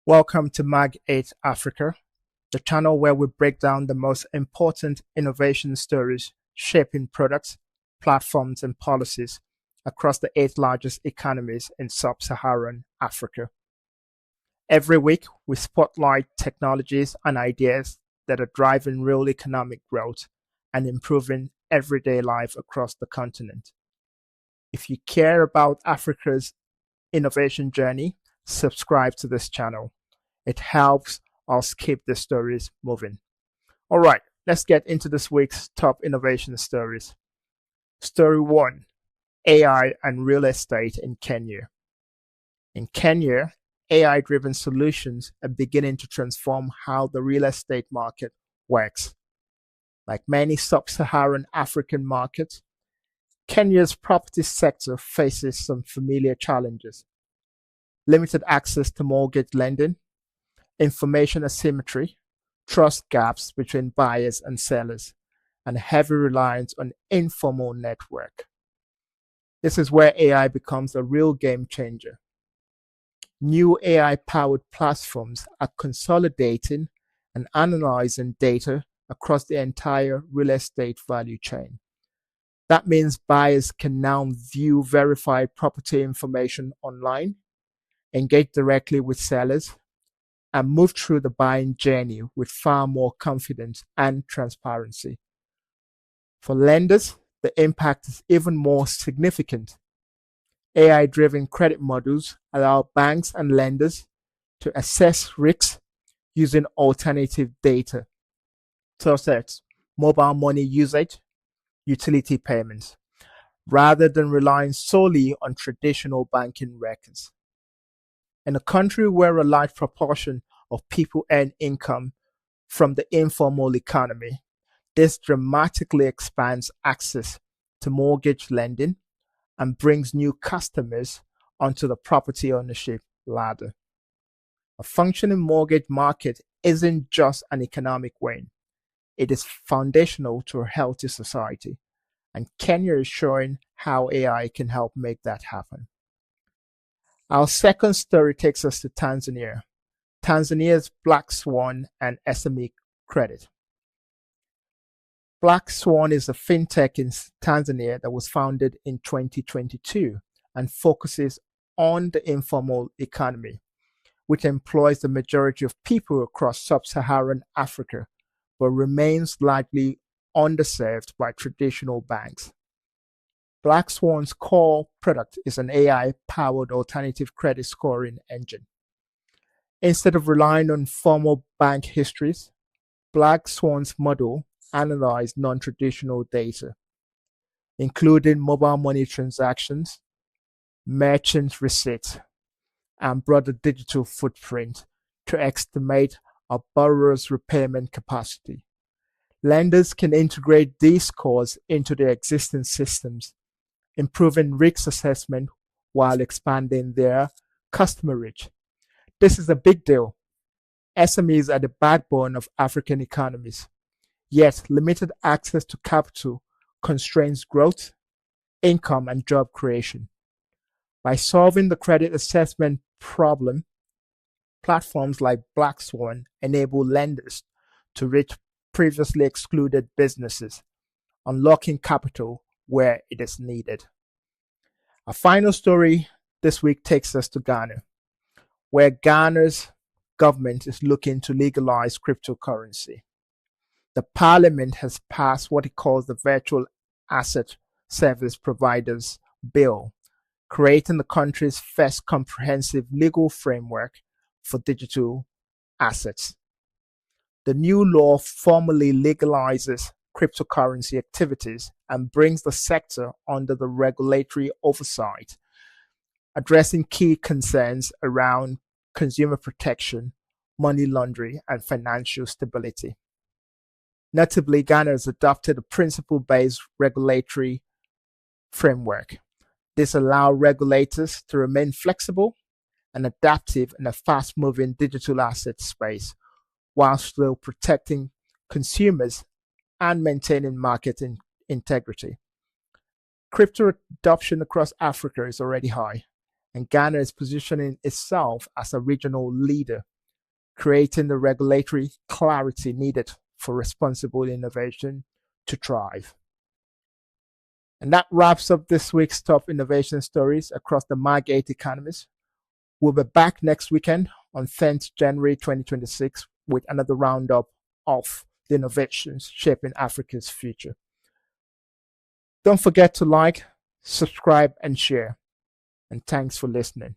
Welcome to Mag8 Africa, the channel where we break down the most important innovation stories shaping products, platforms, and policies across the 8 largest economies in Sub-Saharan Africa. Every week, we spotlight technologies and ideas that are driving real economic growth and improving everyday life across the continent. If you care about Africa's innovation journey, subscribe to this channel. It helps us keep the stories moving. All right, let's get into this week's top innovation stories. Story 1, AI and real estate in Kenya. In Kenya, AI-driven solutions are beginning to transform how the real estate market works. Like many sub-Saharan African markets, Kenya's property sector faces some familiar challenges. Limited access to mortgage lending, information asymmetry, trust gaps between buyers and sellers, and heavy reliance on informal network. This is where AI becomes a real game changer. New AI-powered platforms are consolidating and analyzing data across the entire real estate value chain. That means buyers can now view verified property information online, engage directly with sellers, and move through the buying journey with far more confidence and transparency. For lenders, the impact is even more significant. AI-driven credit models allow banks and lenders to assess risks using alternative data, such as mobile money usage, utility payments, rather than relying solely on traditional banking records. In a country where a large proportion of people earn income from the informal economy, this dramatically expands access to mortgage lending and brings new customers onto the property ownership ladder. A functioning mortgage market isn't just an economic win, it is foundational to a healthy society, and Kenya is showing how AI can help make that happen. Our second story takes us to Tanzania. Tanzania's Black Swan and SME credit. Black Swan is a fintech in Tanzania that was founded in 2022 and focuses on the informal economy, which employs the majority of people across sub-Saharan Africa, but remains largely underserved by traditional banks. Black Swan's core product is an AI-powered alternative credit scoring engine. Instead of relying on formal bank histories, Black Swan's model analyzes non-traditional data, including mobile money transactions, merchant receipts, and broader digital footprint to estimate a borrower's repayment capacity. Lenders can integrate these scores into their existing systems, improving risk assessment while expanding their customer reach. This is a big deal. SMEs are the backbone of African economies, yet limited access to capital constrains growth, income, and job creation. By solving the credit assessment problem, platforms like Black Swan enable lenders to reach previously excluded businesses, unlocking capital where it is needed. Our final story this week takes us to Ghana, where Ghana's government is looking to legalize cryptocurrency. The parliament has passed what it calls the Virtual Asset Service Providers Bill, creating the country's first comprehensive legal framework for digital assets. The new law formally legalizes cryptocurrency activities and brings the sector under the regulatory oversight, addressing key concerns around consumer protection, money laundering, and financial stability. Notably, Ghana has adopted a principle-based regulatory framework. This allows regulators to remain flexible and adaptive in a fast-moving digital asset space, while still protecting consumers and maintaining market integrity. Crypto adoption across Africa is already high, and Ghana is positioning itself as a regional leader creating the regulatory clarity needed for responsible innovation to thrive. And that wraps up this week's top innovation stories across the Mag8 economies. We'll be back next weekend on 10th January 2026 with another roundup of the innovations shaping Africa's future. Don't forget to like, subscribe, and share. And thanks for listening.